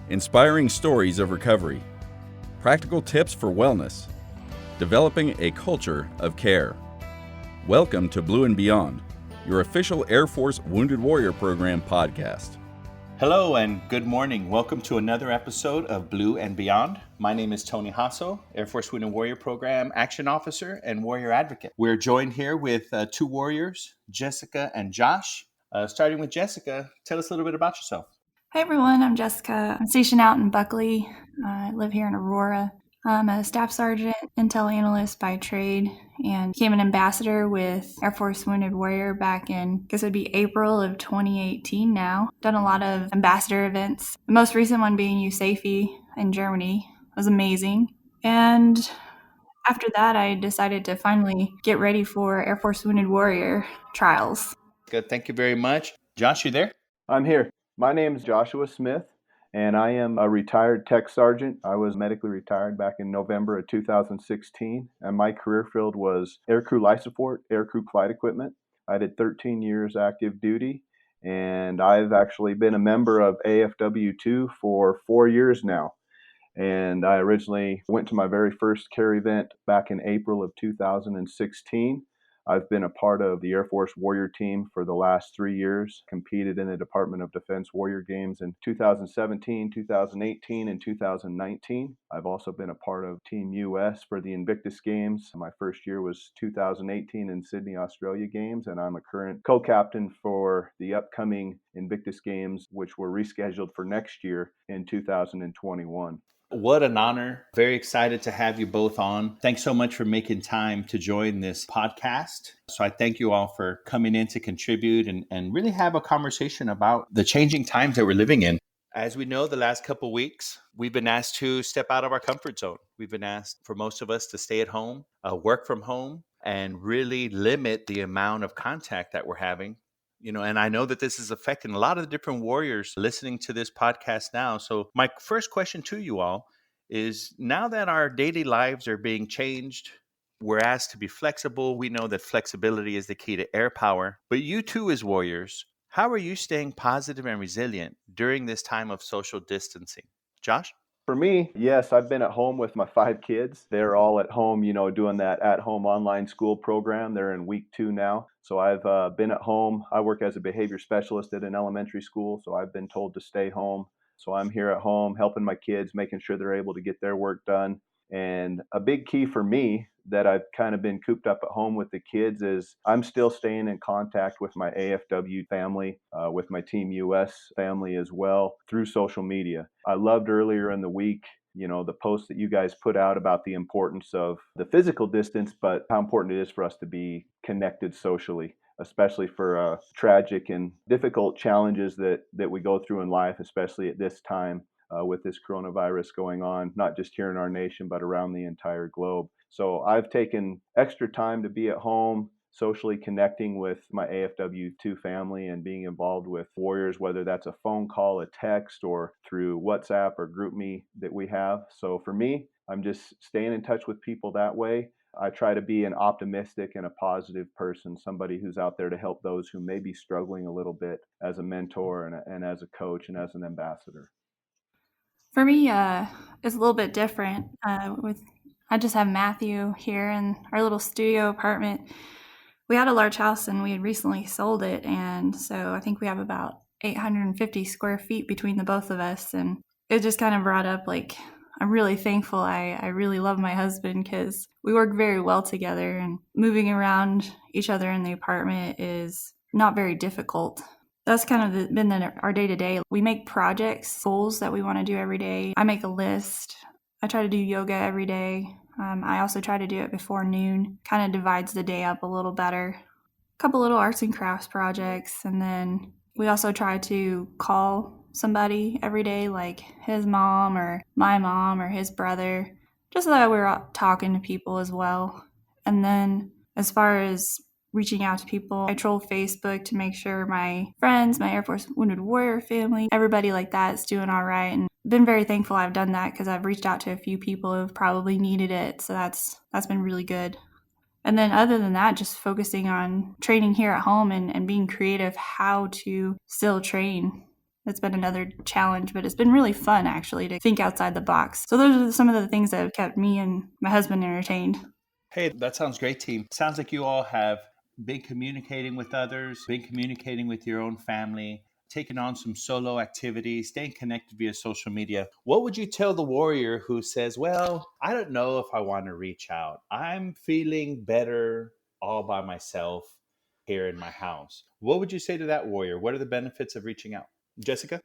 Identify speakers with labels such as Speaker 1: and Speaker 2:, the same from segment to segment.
Speaker 1: inspiring stories of recovery, practical tips for wellness, developing a culture of care. Welcome to Blue and Beyond, your official Air Force Wounded Warrior Program podcast.
Speaker 2: Hello and good morning. Welcome to another episode of Blue and Beyond. My name is Tony Jasso, Air Force Wounded Warrior Program Action Officer and Warrior Advocate. We're joined here with two warriors, Jessica and Josh. Starting with Jessica, tell us a little bit about yourself.
Speaker 3: Hi everyone, I'm Jessica. I'm stationed out in Buckley. I live here in Aurora. I'm a staff sergeant, intel analyst by trade, and became an ambassador with Air Force Wounded Warrior back in, I guess it would be April of 2018 now. Done a lot of ambassador events. The most recent one being USAFE in Germany. It was amazing. And after that, I decided to finally get ready for Air Force Wounded Warrior trials.
Speaker 2: Good, thank you very much. Josh, you there?
Speaker 4: I'm here. My name is Joshua Smith, and I am a retired tech sergeant. I was medically retired back in November of 2016, and my career field was aircrew life support, aircrew flight equipment. I did 13 years active duty, and I've actually been a member of AFW2 for 4 years now. And I originally went to my very first CARE event back in April of 2016. I've been a part of the Air Force Warrior team for the last 3 years, competed in the Department of Defense Warrior Games in 2017, 2018, and 2019. I've also been a part of Team US for the Invictus Games. My first year was 2018 in Sydney, Australia Games, and I'm a current co-captain for the upcoming Invictus Games, which were rescheduled for next year in 2021.
Speaker 2: What an honor. Very excited to have you both on. Thanks so much for making time to join this podcast. So I thank you all for coming in to contribute and really have a conversation about the changing times that we're living in. As we know, the last couple of weeks, we've been asked to step out of our comfort zone. We've been asked for most of us to stay at home, work from home, and really limit the amount of contact that we're having. And I know that this is affecting a lot of the different warriors listening to this podcast now. So my first question to you all is, now that our daily lives are being changed, we're asked to be flexible. We know that flexibility is the key to air power. But you too, as warriors, how are you staying positive and resilient during this time of social distancing? Josh?
Speaker 4: For me, yes, I've been at home with my 5 kids. They're all at home, doing that at-home online school program. They're in week 2 now. So I've been at home. I work as a behavior specialist at an elementary school, so I've been told to stay home. So I'm here at home helping my kids, making sure they're able to get their work done. And a big key for me that I've kind of been cooped up at home with the kids is I'm still staying in contact with my AFW family, with my Team US family as well through social media. I loved earlier in the week, the post that you guys put out about the importance of the physical distance, but how important it is for us to be connected socially, especially for tragic and difficult challenges that we go through in life, especially at this time. With this coronavirus going on, not just here in our nation, but around the entire globe. So I've taken extra time to be at home, socially connecting with my AFW2 family and being involved with warriors, whether that's a phone call, a text, or through WhatsApp or GroupMe that we have. So for me, I'm just staying in touch with people that way. I try to be an optimistic and a positive person, somebody who's out there to help those who may be struggling a little bit as a mentor and as a coach and as an ambassador.
Speaker 3: For me, it's a little bit different. I just have Matthew here in our little studio apartment. We had a large house and we had recently sold it, and so I think we have about 850 square feet between the both of us, and it just kind of brought up, I'm really thankful. I really love my husband because we work very well together, and moving around each other in the apartment is not very difficult. That's kind of been our day-to-day. We make projects, goals that we want to do every day. I make a list. I try to do yoga every day. I also try to do it before noon. Kind of divides the day up a little better. A couple little arts and crafts projects. And then we also try to call somebody every day, like his mom or my mom or his brother, just so that we're talking to people as well. And then as far as reaching out to people, I troll Facebook to make sure my friends, my Air Force Wounded Warrior family, everybody like that is doing all right. And been very thankful I've done that because I've reached out to a few people who have probably needed it. So that's been really good. And then other than that, just focusing on training here at home and being creative how to still train. That's been another challenge, but it's been really fun actually to think outside the box. So those are some of the things that have kept me and my husband entertained.
Speaker 2: Hey, that sounds great, team. Sounds like you all have been communicating with others, been communicating with your own family, taking on some solo activities, staying connected via social media. What would you tell the warrior who says, well, I don't know if I want to reach out. I'm feeling better all by myself here in my house. What would you say to that warrior? What are the benefits of reaching out? Jessica?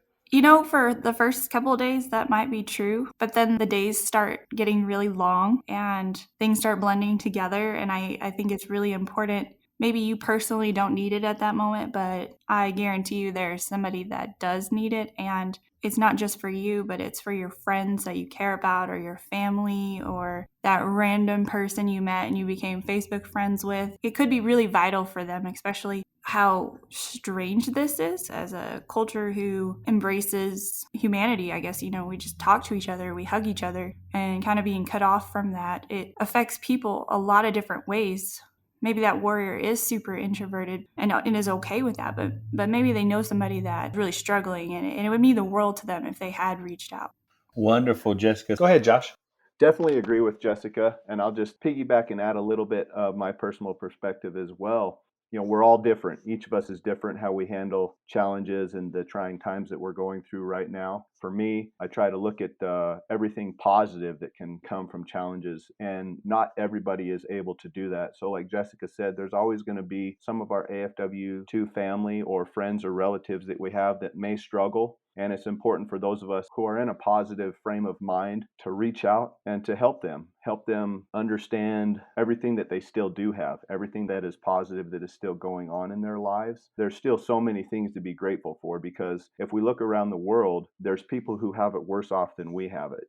Speaker 3: For the first couple of days, that might be true, but then the days start getting really long and things start blending together. And I think it's really important. Maybe you personally don't need it at that moment, but I guarantee you there's somebody that does need it. And it's not just for you, but it's for your friends that you care about, or your family, or that random person you met and you became Facebook friends with. It could be really vital for them, especially how strange this is as a culture who embraces humanity. I guess, we just talk to each other, we hug each other, and kind of being cut off from that, it affects people a lot of different ways. Maybe that warrior is super introverted and is okay with that, but maybe they know somebody that's really struggling, and it would mean the world to them if they had reached out.
Speaker 2: Wonderful, Jessica. Go ahead, Josh.
Speaker 4: Definitely agree with Jessica, and I'll just piggyback and add a little bit of my personal perspective as well. We're all different. Each of us is different how we handle challenges and the trying times that we're going through right now. For me, I try to look at everything positive that can come from challenges, and not everybody is able to do that. So like Jessica said, there's always going to be some of our AFW2 family or friends or relatives that we have that may struggle. And it's important for those of us who are in a positive frame of mind to reach out and to help them understand everything that they still do have, everything that is positive that is still going on in their lives. There's still so many things to be grateful for, because if we look around the world, there's people who have it worse off than we have it.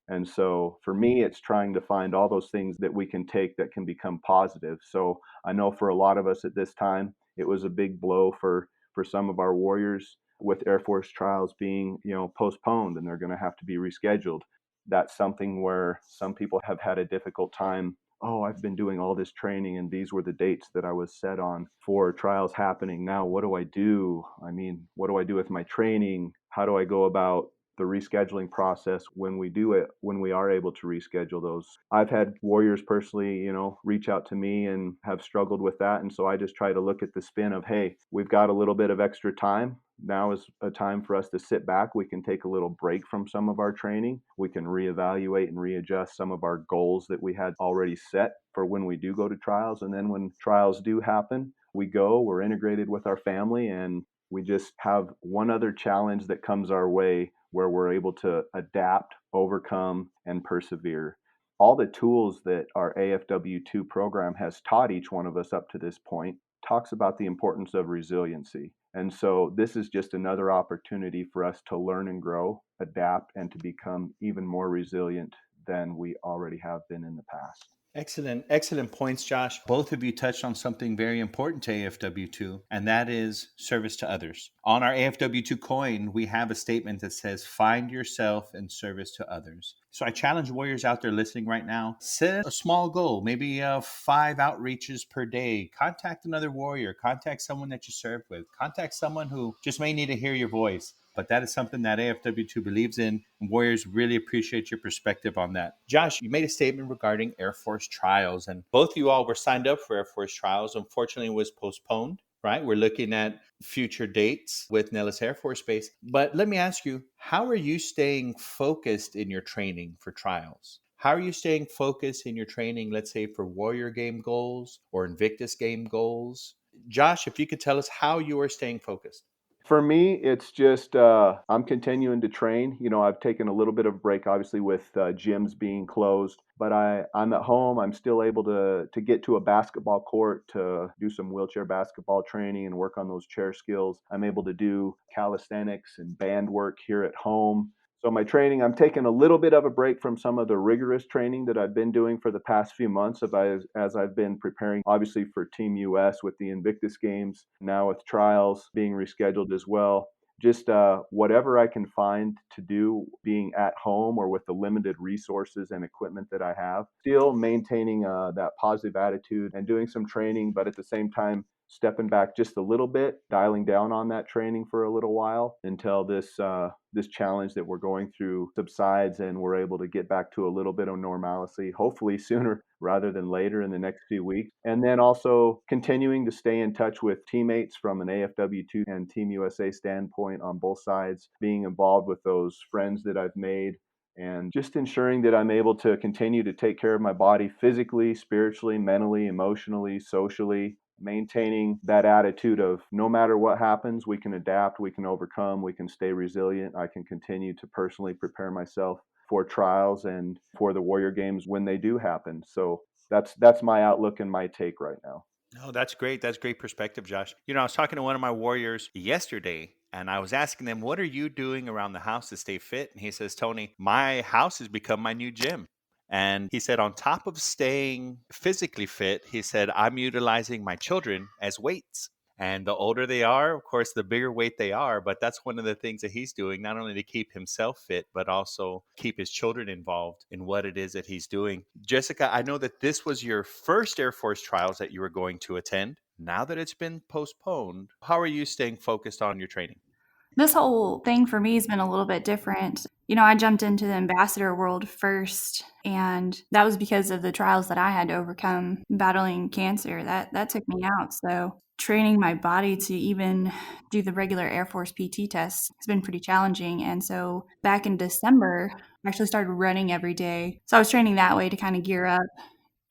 Speaker 4: And so for me, it's trying to find all those things that we can take that can become positive. So I know for a lot of us at this time, it was a big blow for some of our warriors, with Air Force trials being, postponed, and they're going to have to be rescheduled. That's something where some people have had a difficult time. Oh, I've been doing all this training and these were the dates that I was set on for trials happening. Now, what do I do? I mean, what do I do with my training? How do I go about the rescheduling process when we are able to reschedule those? I've had warriors personally, reach out to me and have struggled with that. And so I just try to look at the spin of, hey, we've got a little bit of extra time. Now is a time for us to sit back. We can take a little break from some of our training. We can reevaluate and readjust some of our goals that we had already set for when we do go to trials. And then when trials do happen, we're integrated with our family, and we just have one other challenge that comes our way where we're able to adapt, overcome, and persevere. All the tools that our AFW2 program has taught each one of us up to this point talks about the importance of resiliency. And so this is just another opportunity for us to learn and grow, adapt, and to become even more resilient than we already have been in the past.
Speaker 2: Excellent points, Josh. Both of you touched on something very important to AFW2, and that is service to others. On our AFW2 coin, we have a statement that says, find yourself in service to others. So I challenge warriors out there listening right now, set a small goal, maybe 5 outreaches per day. Contact another warrior, contact someone that you serve with, contact someone who just may need to hear your voice. But that is something that AFW2 believes in, and warriors really appreciate your perspective on that. Josh, you made a statement regarding Air Force trials, and both of you all were signed up for Air Force trials. Unfortunately, it was postponed, right? We're looking at future dates with Nellis Air Force Base. But let me ask you, how are you staying focused in your training for trials? How are you staying focused in your training, let's say, for Warrior Game goals or Invictus Game goals? Josh, if you could tell us how you are staying focused.
Speaker 4: For me, it's just I'm continuing to train. I've taken a little bit of break, obviously, with gyms being closed, but I'm at home. I'm still able to get to a basketball court to do some wheelchair basketball training and work on those chair skills. I'm able to do calisthenics and band work here at home. So my training, I'm taking a little bit of a break from some of the rigorous training that I've been doing for the past few months as I've been preparing, obviously, for Team US with the Invictus Games, now with trials being rescheduled as well. Just whatever I can find to do being at home or with the limited resources and equipment that I have, still maintaining that positive attitude and doing some training, but at the same time, stepping back just a little bit, dialing down on that training for a little while until this challenge that we're going through subsides and we're able to get back to a little bit of normalcy, hopefully sooner rather than later in the next few weeks. And then also continuing to stay in touch with teammates from an AFW2 and Team USA standpoint on both sides, being involved with those friends that I've made, and just ensuring that I'm able to continue to take care of my body physically, spiritually, mentally, emotionally, socially, maintaining that attitude of no matter what happens, we can adapt, we can overcome, we can stay resilient. I can continue to personally prepare myself for trials and for the Warrior Games when they do happen. So that's my outlook and my take right now.
Speaker 2: Oh, that's great. That's great perspective, Josh. I was talking to one of my warriors yesterday and I was asking them, what are you doing around the house to stay fit? And he says, Tony, my house has become my new gym. And he said, on top of staying physically fit, he said, I'm utilizing my children as weights. And the older they are, of course, the bigger weight they are. But that's one of the things that he's doing, not only to keep himself fit, but also keep his children involved in what it is that he's doing. Jessica, I know that this was your first Air Force trials that you were going to attend. Now that it's been postponed, how are you staying focused on your training?
Speaker 3: This whole thing for me has been a little bit different. I jumped into the ambassador world first, and that was because of the trials that I had to overcome battling cancer. That took me out. So training my body to even do the regular Air Force PT test has been pretty challenging. And so back in December, I actually started running every day. So I was training that way to kind of gear up.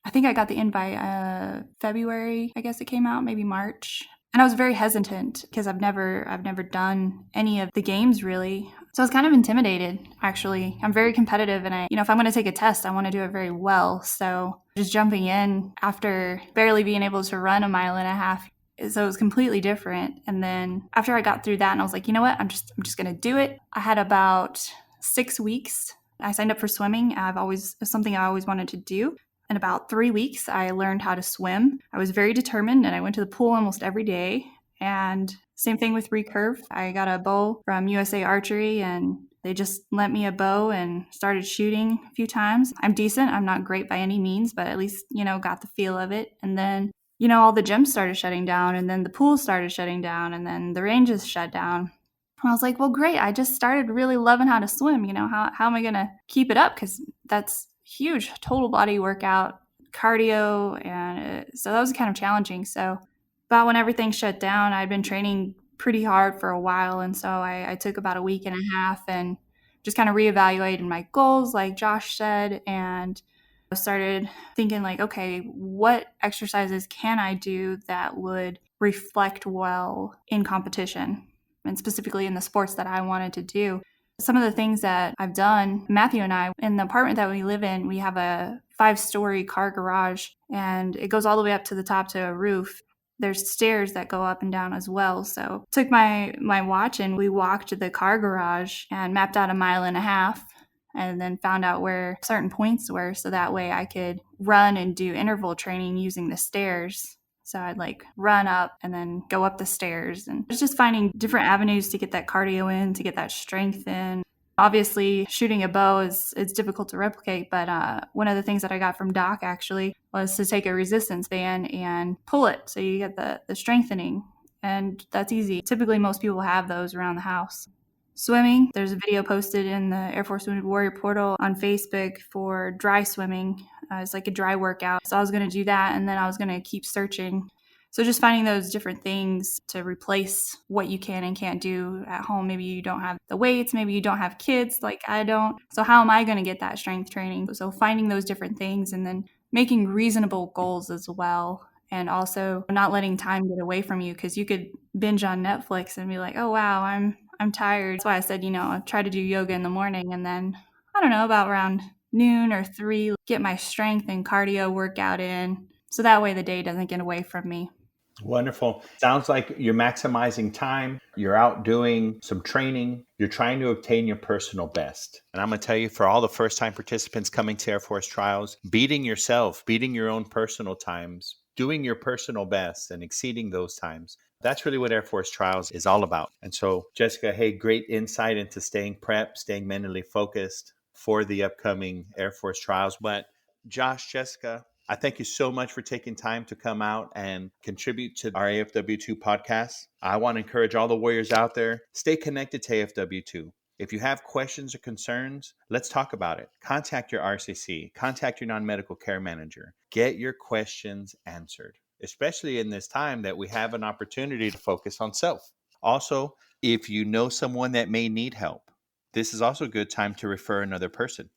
Speaker 3: I think I got the invite February, I guess it came out, maybe March. And I was very hesitant because I've never done any of the games really. So I was kind of intimidated, actually. I'm very competitive, and if I'm going to take a test, I want to do it very well. So just jumping in after barely being able to run a mile and a half, so it was completely different. And then after I got through that, and I was like, you know what, I'm just going to do it. I had about 6 weeks. I signed up for swimming. It's something I always wanted to do. In about 3 weeks, I learned how to swim. I was very determined, and I went to the pool almost every day. And same thing with recurve. I got a bow from USA Archery, and they just lent me a bow and started shooting a few times. I'm decent. I'm not great by any means, but at least, got the feel of it. And then, all the gyms started shutting down, and then the pool started shutting down, and then the ranges shut down. And I was like, well, great. I just started really loving how to swim. How am I going to keep it up? Because that's huge total body workout, cardio, and so that was kind of challenging. So about when everything shut down, I'd been training pretty hard for a while, and so I took about a week and a half and just kind of reevaluated my goals, like Josh said, and I started thinking like, okay, what exercises can I do that would reflect well in competition, and specifically in the sports that I wanted to do. Some of the things that I've done, Matthew and I, in the apartment that we live in, we have a 5-story car garage, and it goes all the way up to the top to a roof. There's stairs that go up and down as well. So took my watch and we walked the car garage and mapped out a mile and a half, and then found out where certain points were, so that way I could run and do interval training using the stairs. So I'd run up and then go up the stairs, and it's just finding different avenues to get that cardio in, to get that strength in. Obviously, shooting a bow it's difficult to replicate, but one of the things that I got from Doc actually was to take a resistance band and pull it, so you get the strengthening, and that's easy. Typically, most people have those around the house. Swimming, there's a video posted in the Air Force Wounded Warrior portal on Facebook for dry swimming. It's like a dry workout. So I was going to do that, and then I was going to keep searching. So just finding those different things to replace what you can and can't do at home. Maybe you don't have the weights, maybe you don't have kids like I don't. So how am I going to get that strength training? So finding those different things and then making reasonable goals as well. And also not letting time get away from you, because you could binge on Netflix and be like, oh, wow, I'm tired. That's why I said, I try to do yoga in the morning, and then, I don't know, about around noon or 3, get my strength and cardio workout in. So that way the day doesn't get away from me.
Speaker 2: Wonderful. Sounds like you're maximizing time. You're out doing some training. You're trying to obtain your personal best. And I'm going to tell you, for all the first-time participants coming to Air Force trials, beating yourself, beating your own personal times, doing your personal best and exceeding those times, that's really what Air Force trials is all about. And so, Jessica, hey, great insight into staying prepped, staying mentally focused for the upcoming Air Force trials. But Josh, Jessica, I thank you so much for taking time to come out and contribute to our AFW2 podcast. I want to encourage all the warriors out there, stay connected to AFW2. If you have questions or concerns, let's talk about it. Contact your RCC, contact your non-medical care manager. Get your questions answered, especially in this time that we have an opportunity to focus on self. Also, if you know someone that may need help, this is also a good time to refer another person.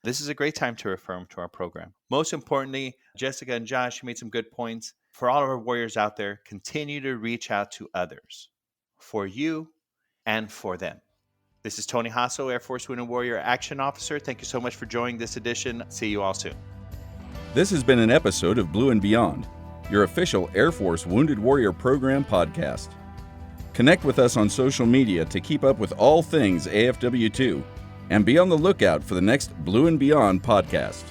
Speaker 2: This is a great time to refer them to our program. Most importantly, Jessica and Josh made some good points. For all of our warriors out there, continue to reach out to others for you and for them. This is Tony Jasso, Air Force Wounded Warrior Action Officer. Thank you so much for joining this edition. See you all soon.
Speaker 1: This has been an episode of Blue and Beyond, your official Air Force Wounded Warrior Program podcast. Connect with us on social media to keep up with all things AFW2, and be on the lookout for the next Blue and Beyond podcast.